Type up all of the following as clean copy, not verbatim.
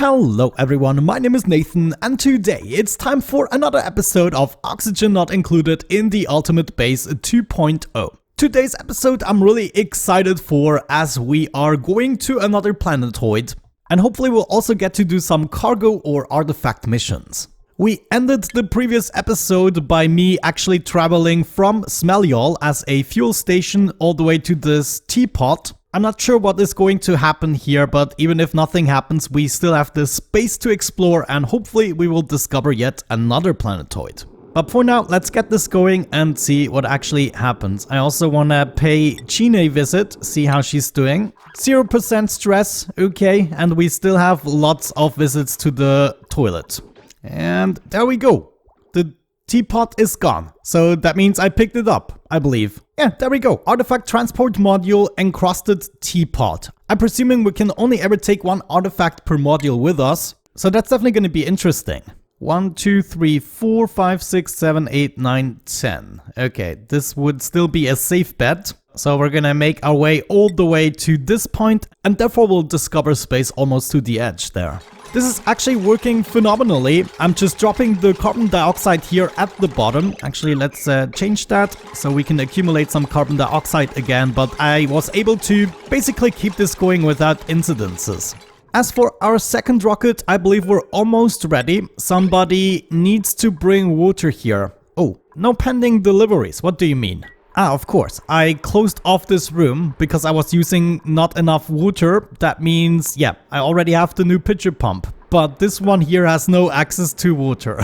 Hello everyone, my name is Nathan and today it's time for another episode of Oxygen Not Included in the Ultimate Base 2.0. Today's episode I'm really excited for as we are going to another planetoid and hopefully we'll also get to do some cargo or artifact missions. We ended the previous episode by me actually traveling from Smelyol as a fuel station all the way to this teapot. I'm not sure what is going to happen here, but even if nothing happens, we still have this space to explore and hopefully we will discover yet another planetoid. But for now, let's get this going and see what actually happens. I also want to pay Chine a visit, see how she's doing. 0% stress, okay, and we still have lots of visits to the toilet. And there we go. The teapot is gone, so that means I picked it up, I believe. Yeah, there we go. Artifact transport module, encrusted teapot. I'm presuming we can only ever take one artifact per module with us, so that's definitely going to be interesting. 1, 2, 3, 4, 5, 6, 7, 8, 9, 10. Okay, this would still be a safe bet. So we're gonna make our way all the way to this point, and therefore we'll discover space almost to the edge there. This is actually working phenomenally. I'm just dropping the carbon dioxide here at the bottom. Actually, let's change that so we can accumulate some carbon dioxide again, but I was able to basically keep this going without incidences. As for our second rocket, I believe we're almost ready. Somebody needs to bring water here. Oh, no pending deliveries. What do you mean? Ah, of course. I closed off this room because I was using not enough water. That means, yeah, I already have the new pitcher pump. But this one here has no access to water.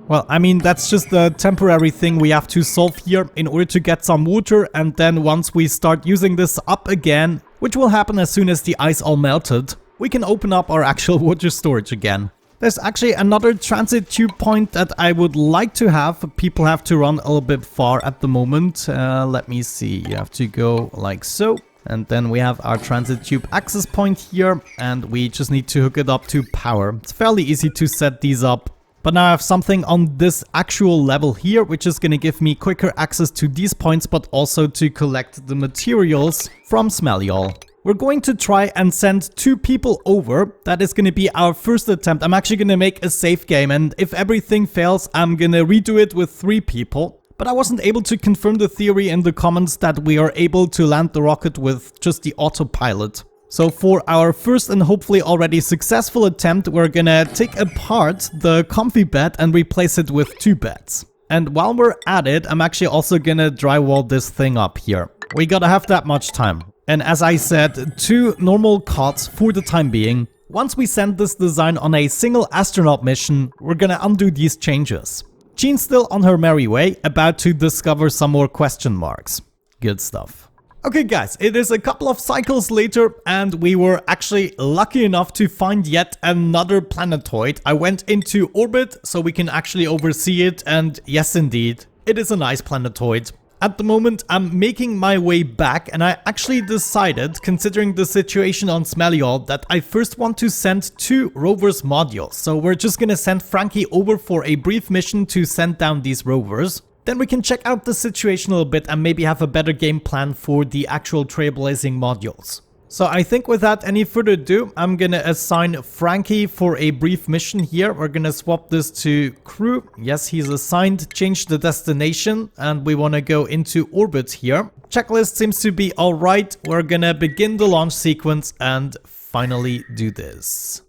Well, I mean, that's just a temporary thing we have to solve here in order to get some water. And then once we start using this up again, which will happen as soon as the ice all melted, we can open up our actual water storage again. There's actually another transit tube point that I would like to have. People have to run a little bit far at the moment. Let me see. You have to go like so. And then we have our transit tube access point here. And we just need to hook it up to power. It's fairly easy to set these up. But now I have something on this actual level here, which is going to give me quicker access to these points, but also to collect the materials from Smelyol. We're going to try and send 2 people over. That is going to be our first attempt. I'm actually going to make a safe game, and if everything fails, I'm going to redo it with 3 people. But I wasn't able to confirm the theory in the comments that we are able to land the rocket with just the autopilot. So for our first and hopefully already successful attempt, we're going to take apart the comfy bed and replace it with 2 beds. And while we're at it, I'm actually also going to drywall this thing up here. We gotta have that much time. And as I said, 2 normal cots for the time being. Once we send this design on a single astronaut mission, we're gonna undo these changes. Jean's still on her merry way, about to discover some more question marks. Good stuff. Okay guys, it is a couple of cycles later and we were actually lucky enough to find yet another planetoid. I went into orbit so we can actually oversee it, and yes indeed, it is a nice planetoid. At the moment, I'm making my way back, and I actually decided, considering the situation on Smelyol, that I first want to send 2 Rovers modules. So we're just gonna send Frankie over for a brief mission to send down these rovers. Then we can check out the situation a little bit and maybe have a better game plan for the actual trailblazing modules. So I think without any further ado, I'm gonna assign Frankie for a brief mission here. We're gonna swap this to crew. Yes, he's assigned, change the destination, and we wanna go into orbit here. Checklist seems to be alright. We're gonna begin the launch sequence and finally do this.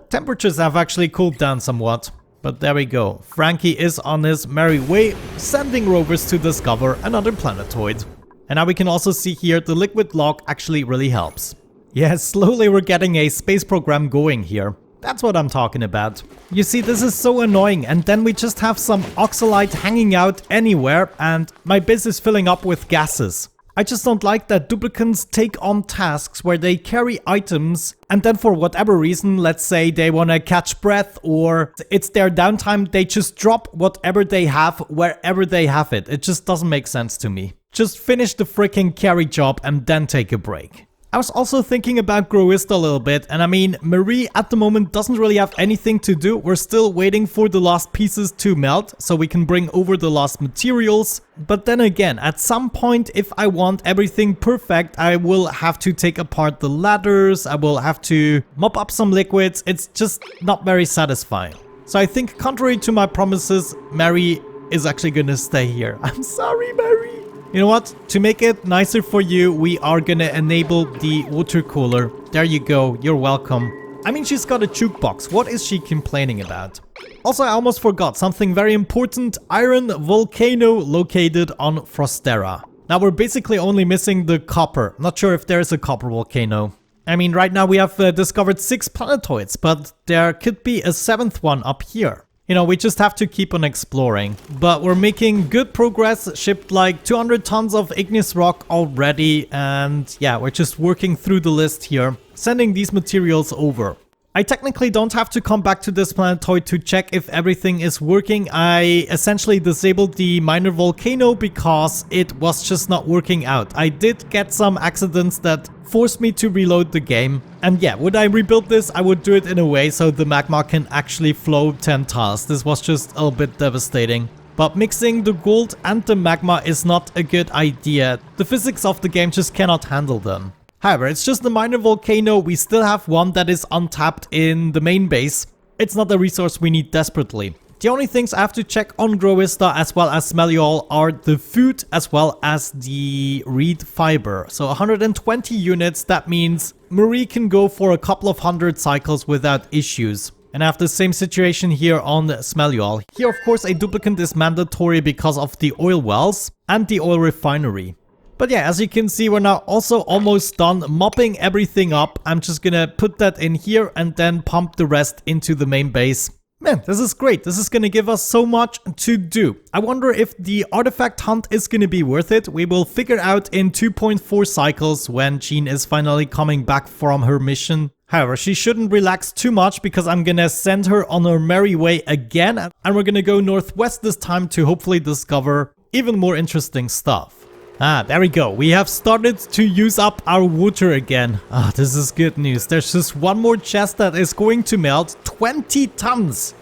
Temperatures have actually cooled down somewhat. But there we go. Frankie is on his merry way, sending rovers to discover another planetoid. And now we can also see here the liquid lock actually really helps. Yeah, slowly we're getting a space program going here. That's what I'm talking about. You see, this is so annoying, and then we just have some oxalite hanging out anywhere and my base is filling up with gases. I just don't like that duplicants take on tasks where they carry items and then for whatever reason, let's say they want to catch breath or it's their downtime, they just drop whatever they have wherever they have it. It just doesn't make sense to me. Just finish the freaking carry job and then take a break. I was also thinking about Groist a little bit, and I mean, Marie at the moment doesn't really have anything to do. We're still waiting for the last pieces to melt so we can bring over the last materials. But then again, at some point, if I want everything perfect, I will have to take apart the ladders, I will have to mop up some liquids. It's just not very satisfying. So I think, contrary to my promises, Mary is actually gonna stay here. I'm sorry, Mary. You know what? To make it nicer for you, we are gonna enable the water cooler. There you go. You're welcome. I mean, she's got a jukebox. What is she complaining about? Also, I almost forgot something very important. Iron volcano located on Frostera. Now, we're basically only missing the copper. Not sure if there's a copper volcano. I mean, right now we have discovered 6 planetoids, but there could be a 7th one up here. You know, we just have to keep on exploring. But we're making good progress, shipped like 200 tons of igneous rock already. And yeah, we're just working through the list here, sending these materials over. I technically don't have to come back to this planetoid to check if everything is working. I essentially disabled the minor volcano because it was just not working out. I did get some accidents that forced me to reload the game. And yeah, would I rebuild this? I would do it in a way so the magma can actually flow 10 tiles. This was just a little bit devastating. But mixing the gold and the magma is not a good idea. The physics of the game just cannot handle them. However, it's just a minor volcano. We still have one that is untapped in the main base. It's not a resource we need desperately. The only things I have to check on Groista as well as Smeliol are the food as well as the reed fiber. So 120 units, that means Marie can go for a couple of 100 cycles without issues. And I have the same situation here on Smeliol. Here, of course, a duplicant is mandatory because of the oil wells and the oil refinery. But yeah, as you can see, we're now also almost done mopping everything up. I'm just gonna put that in here and then pump the rest into the main base. Man, this is great. This is gonna give us so much to do. I wonder if the artifact hunt is gonna be worth it. We will figure out in 2.4 cycles when Jean is finally coming back from her mission. However, she shouldn't relax too much because I'm gonna send her on her merry way again. And we're gonna go northwest this time to hopefully discover even more interesting stuff. Ah, there we go. We have started to use up our water again. Ah, this is good news. There's just one more chest that is going to melt. 20 tons.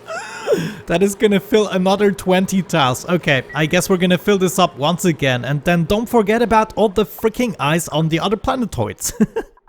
That is gonna fill another 20 tiles. Okay, I guess we're gonna fill this up once again. And then don't forget about all the freaking ice on the other planetoids.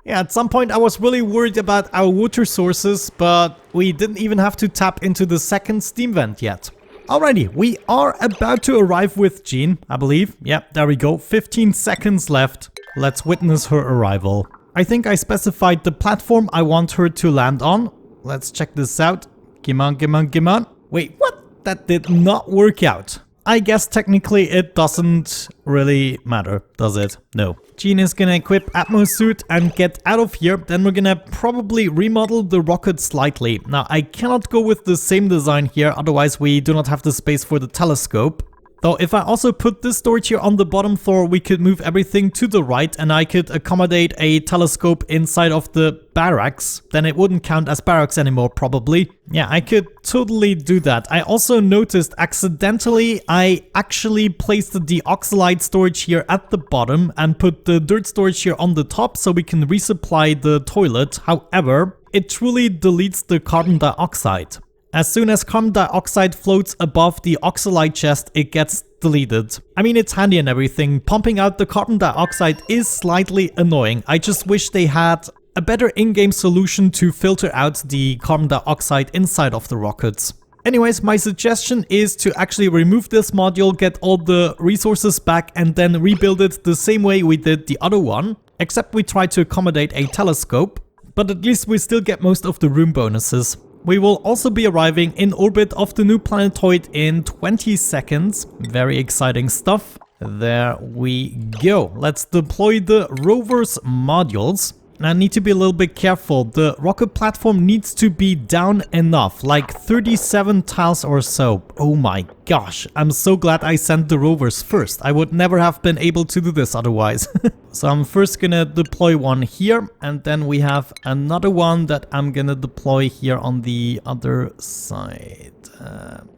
Yeah, at some point I was really worried about our water sources, but we didn't even have to tap into the second steam vent yet. Alrighty, we are about to arrive with Jean, I believe. Yep, there we go. 15 seconds left. Let's witness her arrival. I think I specified the platform I want her to land on. Let's check this out. Come on, come on, come on. Wait, what? That did not work out. I guess technically it doesn't really matter, does it? No. Jean is gonna equip Atmo suit and get out of here. Then we're gonna probably remodel the rocket slightly. Now, I cannot go with the same design here, otherwise we do not have the space for the telescope. Though if I also put this storage here on the bottom floor, we could move everything to the right and I could accommodate a telescope inside of the barracks. Then it wouldn't count as barracks anymore, probably. Yeah, I could totally do that. I also noticed accidentally I actually placed the oxalide storage here at the bottom and put the dirt storage here on the top so we can resupply the toilet. However, it truly deletes the carbon dioxide. As soon as carbon dioxide floats above the oxalide chest, it gets deleted. I mean, it's handy and everything. Pumping out the carbon dioxide is slightly annoying. I just wish they had a better in-game solution to filter out the carbon dioxide inside of the rockets. Anyways, my suggestion is to actually remove this module, get all the resources back, and then rebuild it the same way we did the other one. Except we try to accommodate a telescope. But at least we still get most of the room bonuses. We will also be arriving in orbit of the new planetoid in 20 seconds. Very exciting stuff. There we go. Let's deploy the Rovers modules. I need to be a little bit careful. The rocket platform needs to be down enough, like 37 tiles or so. Oh my gosh, I'm so glad I sent the Rovers first. I would never have been able to do this otherwise. So I'm first gonna deploy one here, and then we have another one that I'm gonna deploy here on the other side.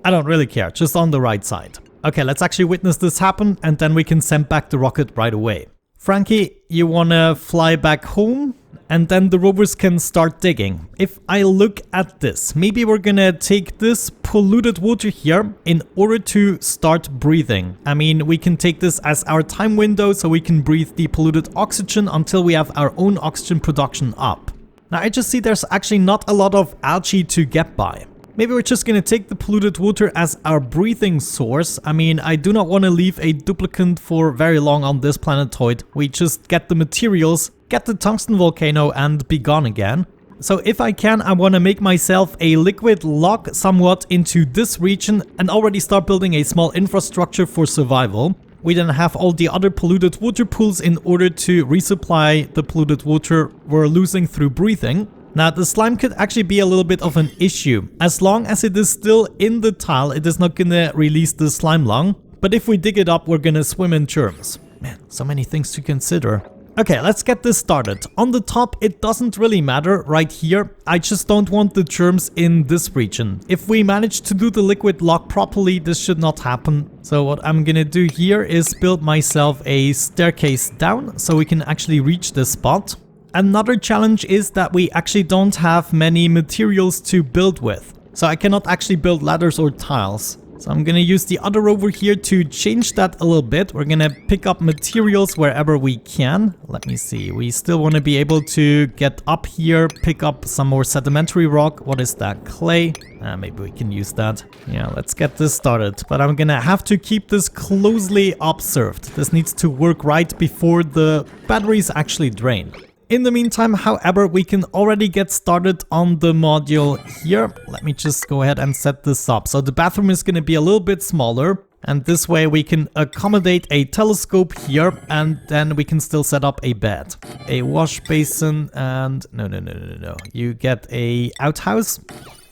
I don't really care, just on the right side. Okay, let's actually witness this happen, and then we can send back the rocket right away. Frankie, you wanna fly back home? And then the rovers can start digging. If I look at this, maybe we're gonna take this polluted water here in order to start breathing. I mean, we can take this as our time window so we can breathe the polluted oxygen until we have our own oxygen production up. Now I just see there's actually not a lot of algae to get by. Maybe we're just gonna take the polluted water as our breathing source. I mean, I do not want to leave a duplicant for very long on this planetoid. We just get the materials, get the tungsten volcano and be gone again. So if I can, I want to make myself a liquid lock somewhat into this region and already start building a small infrastructure for survival. We then have all the other polluted water pools in order to resupply the polluted water we're losing through breathing. Now the slime could actually be a little bit of an issue. As long as it is still in the tile, it is not gonna release the slime lung. But if we dig it up, we're gonna swim in germs. Man, so many things to consider. Okay, let's get this started. On the top, it doesn't really matter right here. I just don't want the germs in this region. If we manage to do the liquid lock properly, this should not happen. So what I'm gonna do here is build myself a staircase down so we can actually reach this spot. Another challenge is that we actually don't have many materials to build with. So I cannot actually build ladders or tiles. So I'm gonna use the other rover here to change that a little bit. We're gonna pick up materials wherever we can. Let me see. We still want to be able to get up here, pick up some more sedimentary rock. What is that? Clay? Maybe we can use that. Yeah, let's get this started. But I'm gonna have to keep this closely observed. This needs to work right before the batteries actually drain. In the meantime, however, we can already get started on the module here. Let me just go ahead and set this up. So the bathroom is going to be a little bit smaller. And this way we can accommodate a telescope here. And then we can still set up a bed. A wash basin and... No. You get a outhouse.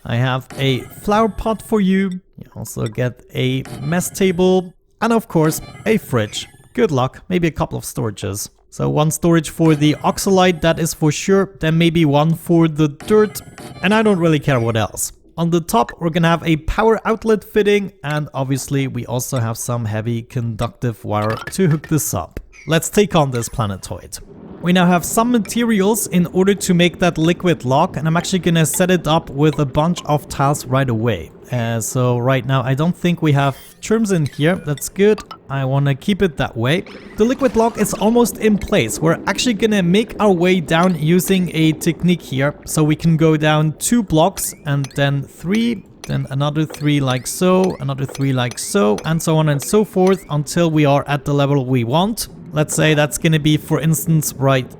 I have a flower pot for you. You also get a mess table. And of course, a fridge. Good luck. Maybe a couple of storages. So one storage for the oxalite, that is for sure. Then maybe one for the dirt. And I don't really care what else. On the top, we're gonna have a power outlet fitting. And obviously, we also have some heavy conductive wire to hook this up. Let's take on this planetoid. We now have some materials in order to make that liquid lock. And I'm actually gonna set it up with a bunch of tiles right away. So right now, I don't think we have germs in here. That's good. I want to keep it that way. The liquid lock is almost in place. We're actually going to make our way down using a technique here. So we can go down 2 blocks and then 3, then another 3 like so, another 3 like so, and so on and so forth until we are at the level we want. Let's say that's going to be, for instance, right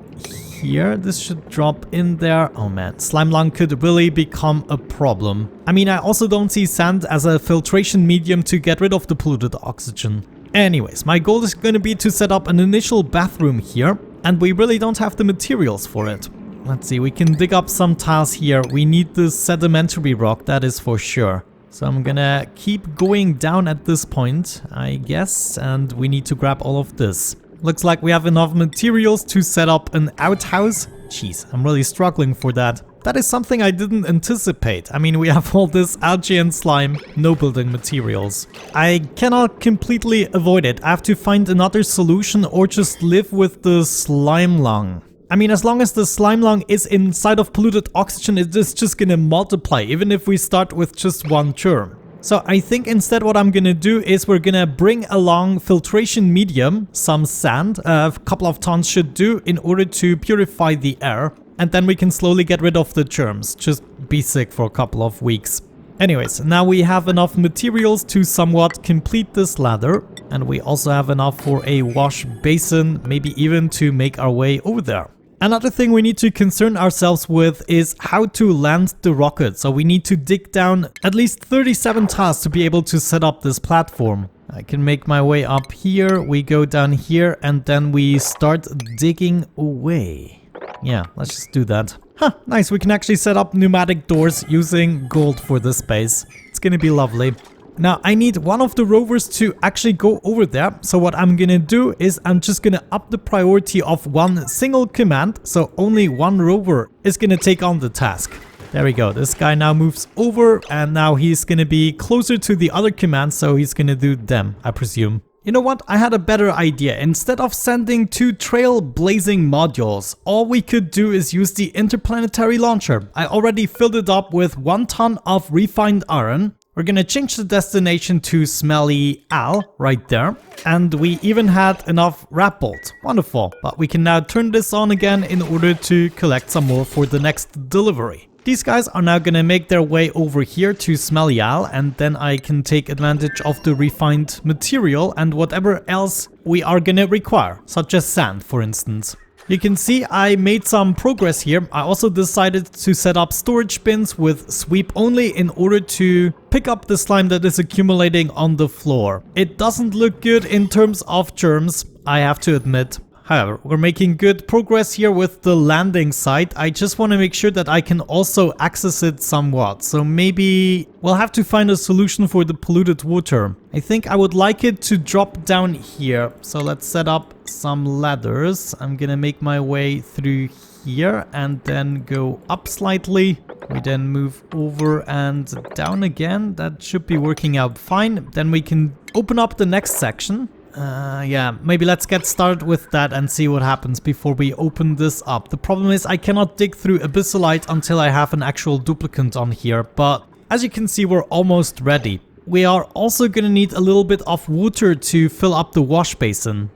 here. This should drop in there. Oh man, slime lung could really become a problem. I mean, I also don't see sand as a filtration medium to get rid of the polluted oxygen. Anyways, my goal is going to be to set up an initial bathroom here, and we really don't have the materials for it. Let's see, we can dig up some tiles here. We need the sedimentary rock, that is for sure. So I'm gonna keep going down at this point, I guess, and we need to grab all of this. Looks like we have enough materials to set up an outhouse. Jeez, I'm really struggling for that. That is something I didn't anticipate. I mean, we have all this algae and slime, no building materials. I cannot completely avoid it. I have to find another solution or just live with the slime lung. I mean, as long as the slime lung is inside of polluted oxygen, it is just gonna multiply, even if we start with just 1 germ. So I think instead what I'm gonna do is we're gonna bring along filtration medium, some sand, a couple of tons should do, in order to purify the air. And then we can slowly get rid of the germs, just be sick for a couple of weeks. Anyways, now we have enough materials to somewhat complete this ladder. And we also have enough for a wash basin, maybe even to make our way over there. Another thing we need to concern ourselves with is how to land the rocket. So we need to dig down at least 37 tiles to be able to set up this platform. I can make my way up here, we go down here, and then we start digging away. Yeah, let's just do that. Huh, nice, we can actually set up pneumatic doors using gold for this space. It's gonna be lovely. Now, I need one of the rovers to actually go over there. So what I'm gonna do is I'm just gonna up the priority of one single command. So only one rover is gonna take on the task. There we go. This guy now moves over and now he's gonna be closer to the other commands. So he's gonna do them, I presume. You know what? I had a better idea. Instead of sending 2 trailblazing modules, all we could do is use the Interplanetary Launcher. I already filled it up with 1 ton of refined iron. We're gonna change the destination to Smelly Al right there. And we even had enough rat bolt. Wonderful. But we can now turn this on again in order to collect some more for the next delivery. These guys are now gonna make their way over here to Smelly Al, and then I can take advantage of the refined material and whatever else we are gonna require, such as sand, for instance. You can see I made some progress here. I also decided to set up storage bins with sweep only in order to pick up the slime that is accumulating on the floor. It doesn't look good in terms of germs, I have to admit. However, we're making good progress here with the landing site. I just want to make sure that I can also access it somewhat. So maybe we'll have to find a solution for the polluted water. I think I would like it to drop down here. So let's set up some ladders. I'm gonna make my way through here and then go up slightly. We then move over and down again. That should be working out fine. Then we can open up the next section. Yeah, maybe let's get started with that and see what happens before we open this up. The problem is I cannot dig through abyssalite until I have an actual duplicant on here, but as you can see, we're almost ready. We are also gonna need a little bit of water to fill up the wash basin.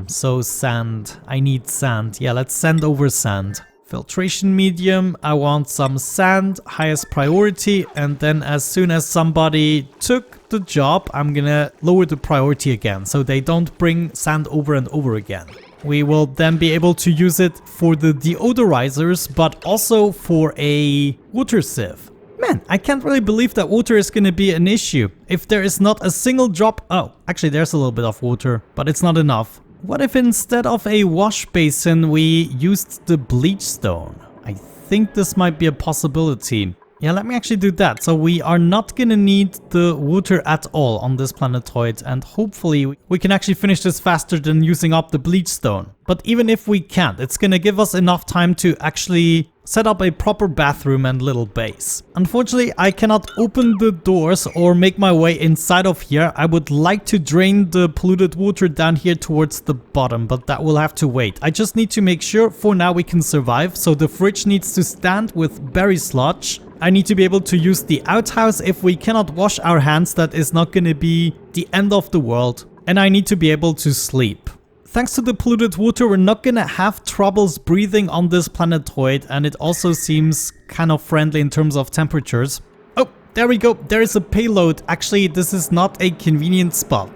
So sand. I need sand. Yeah, let's send over sand. Filtration medium, I want some sand, highest priority, and then as soon as somebody took the job, I'm gonna lower the priority again, so they don't bring sand over and over again. We will then be able to use it for the deodorizers, but also for a water sieve. Man, I can't really believe that water is gonna be an issue. If there is not a single drop... Oh, actually there's a little bit of water, but it's not enough. What if instead of a wash basin we used the bleach stone? I think this might be a possibility. Yeah, let me actually do that. So we are not gonna need the water at all on this planetoid, and hopefully we can actually finish this faster than using up the bleach stone. But even if we can't, it's gonna give us enough time to actually set up a proper bathroom and little base. Unfortunately, I cannot open the doors or make my way inside of here. I would like to drain the polluted water down here towards the bottom, but that will have to wait. I just need to make sure for now we can survive. So the fridge needs to stand with berry sludge. I need to be able to use the outhouse. If we cannot wash our hands, that is not going to be the end of the world. And I need to be able to sleep. Thanks to the polluted water, we're not gonna have troubles breathing on this planetoid, and it also seems kind of friendly in terms of temperatures. Oh, there we go. There is a payload. Actually, this is not a convenient spot.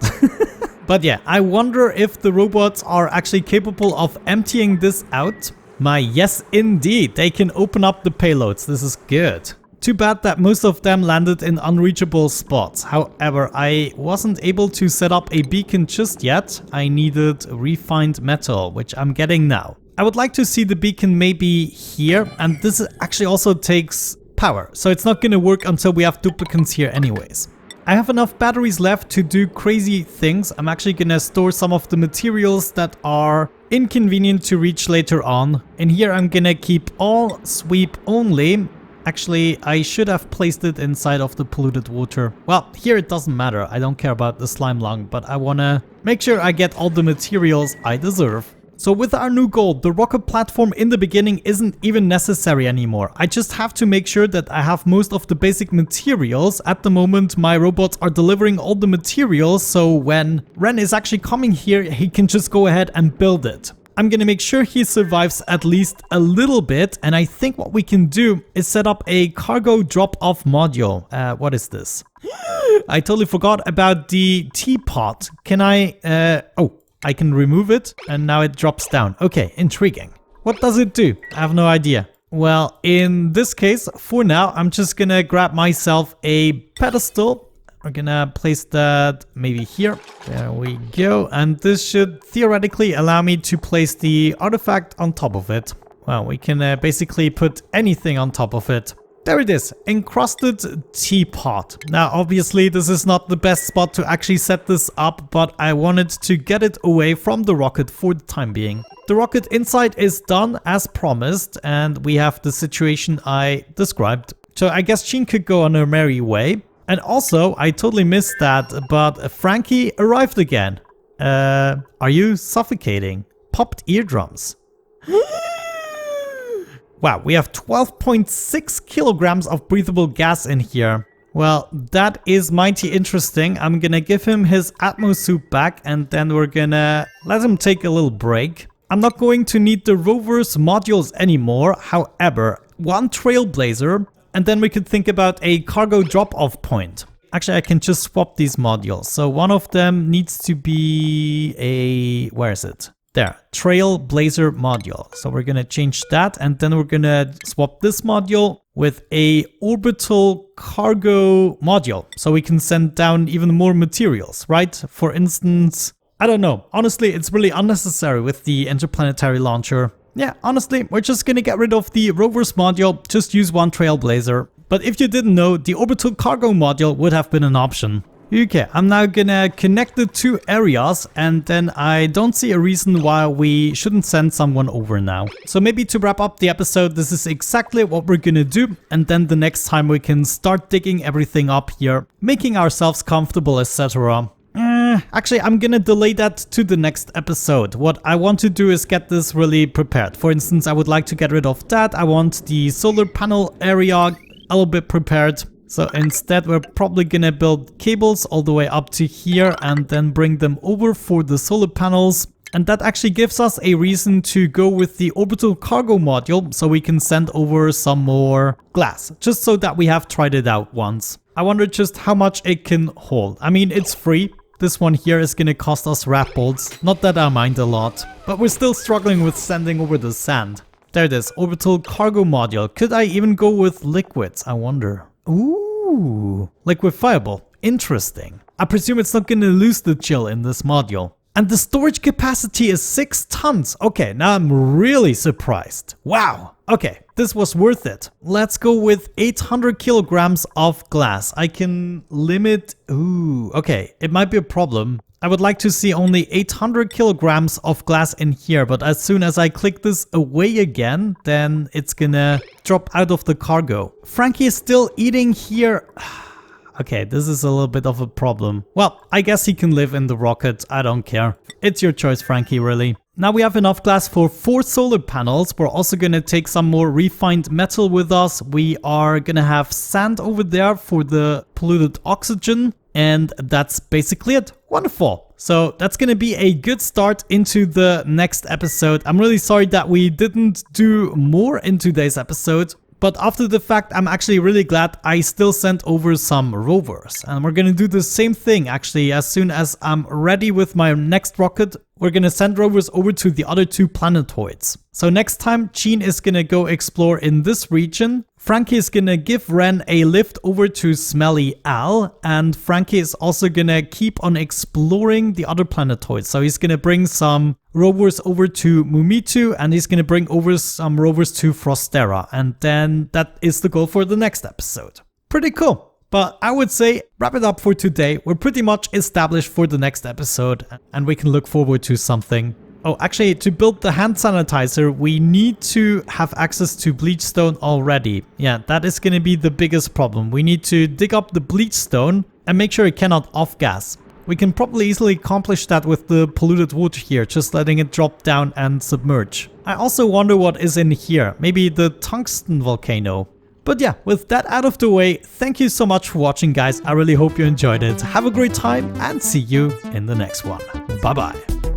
But yeah, I wonder if the robots are actually capable of emptying this out. Yes, indeed. They can open up the payloads. This is good. Too bad that most of them landed in unreachable spots. However, I wasn't able to set up a beacon just yet. I needed refined metal, which I'm getting now. I would like to see the beacon maybe here, and this actually also takes power, so it's not gonna work until we have duplicants here anyways. I have enough batteries left to do crazy things. I'm actually gonna store some of the materials that are inconvenient to reach later on. In here I'm gonna keep all sweep only. Actually, I should have placed it inside of the polluted water. Well, here it doesn't matter. I don't care about the slime lung, but I wanna make sure I get all the materials I deserve. So with our new goal, the rocket platform in the beginning isn't even necessary anymore. I just have to make sure that I have most of the basic materials. At the moment, my robots are delivering all the materials, so when Ren is actually coming here, he can just go ahead and build it. I'm gonna make sure he survives at least a little bit, and I think what we can do is set up a cargo drop-off module. What is this? I totally forgot about the teapot. Can I... oh, I can remove it, and now it drops down. Okay, intriguing. What does it do? I have no idea. Well, in this case, for now, I'm just gonna grab myself a pedestal. We're gonna place that maybe here. There we go. And this should theoretically allow me to place the artifact on top of it. Well, we can basically put anything on top of it. There it is, encrusted teapot. Now, obviously, this is not the best spot to actually set this up, but I wanted to get it away from the rocket for the time being. The rocket inside is done as promised, and we have the situation I described. So I guess Jean could go on her merry way. And also, I totally missed that, but Frankie arrived again. Are you suffocating? Popped eardrums. Wow, we have 12.6 kilograms of breathable gas in here. Well, that is mighty interesting. I'm gonna give him his Atmo suit back and then we're gonna let him take a little break. I'm not going to need the Rovers modules anymore. However, one trailblazer and then we could think about a cargo drop-off point. Actually, I can just swap these modules. So one of them needs to be a... where is it? There, Trailblazer module. So we're gonna change that and then we're gonna swap this module with a orbital cargo module. So we can send down even more materials, right? For instance, I don't know. Honestly, it's really unnecessary with the Interplanetary Launcher. Yeah, honestly, we're just gonna get rid of the Rovers module, just use one Trailblazer. But if you didn't know, the orbital cargo module would have been an option. Okay, I'm now gonna connect the two areas and then I don't see a reason why we shouldn't send someone over now. So maybe to wrap up the episode, this is exactly what we're gonna do. And then the next time we can start digging everything up here, making ourselves comfortable, etc. Actually, I'm gonna delay that to the next episode. What I want to do is get this really prepared. For instance, I would like to get rid of that. I want the solar panel area a little bit prepared. So instead, we're probably gonna build cables all the way up to here and then bring them over for the solar panels. And that actually gives us a reason to go with the orbital cargo module so we can send over some more glass, just so that we have tried it out once. I wonder just how much it can hold. I mean, it's free. This one here is gonna cost us rat bolts. Not that I mind a lot, but we're still struggling with sending over the sand. There it is, orbital cargo module. Could I even go with liquids? I wonder. Ooh, liquefiable. Interesting. I presume it's not gonna lose the chill in this module. And the storage capacity is 6 tons. Okay, now I'm really surprised. Wow. Okay, this was worth it. Let's go with 800 kilograms of glass. I can limit... Ooh, okay, it might be a problem. I would like to see only 800 kilograms of glass in here, but as soon as I click this away again, then it's gonna drop out of the cargo. Frankie is still eating here. Okay, this is a little bit of a problem. Well, I guess he can live in the rocket. I don't care. It's your choice, Frankie, really. Now we have enough glass for 4 solar panels. We're also gonna take some more refined metal with us. We are gonna have sand over there for the polluted oxygen. And that's basically it. Wonderful. So that's gonna be a good start into the next episode. I'm really sorry that we didn't do more in today's episode. But after the fact, I'm actually really glad I still sent over some rovers. And we're gonna do the same thing actually. As soon as I'm ready with my next rocket, we're gonna send rovers over to the other 2 planetoids. So next time, Gene is gonna go explore in this region. Frankie is gonna give Ren a lift over to Smelly Al, and Frankie is also gonna keep on exploring the other planetoids. So he's gonna bring some rovers over to Mumitu, and he's gonna bring over some rovers to Frostera, and then that is the goal for the next episode. Pretty cool. But I would say wrap it up for today. We're pretty much established for the next episode, and we can look forward to something. Oh, actually, to build the hand sanitizer, we need to have access to bleach stone already. Yeah, that is going to be the biggest problem. We need to dig up the bleach stone and make sure it cannot off-gas. We can probably easily accomplish that with the polluted water here, just letting it drop down and submerge. I also wonder what is in here. Maybe the tungsten volcano. But yeah, with that out of the way, thank you so much for watching, guys. I really hope you enjoyed it. Have a great time and see you in the next one. Bye-bye.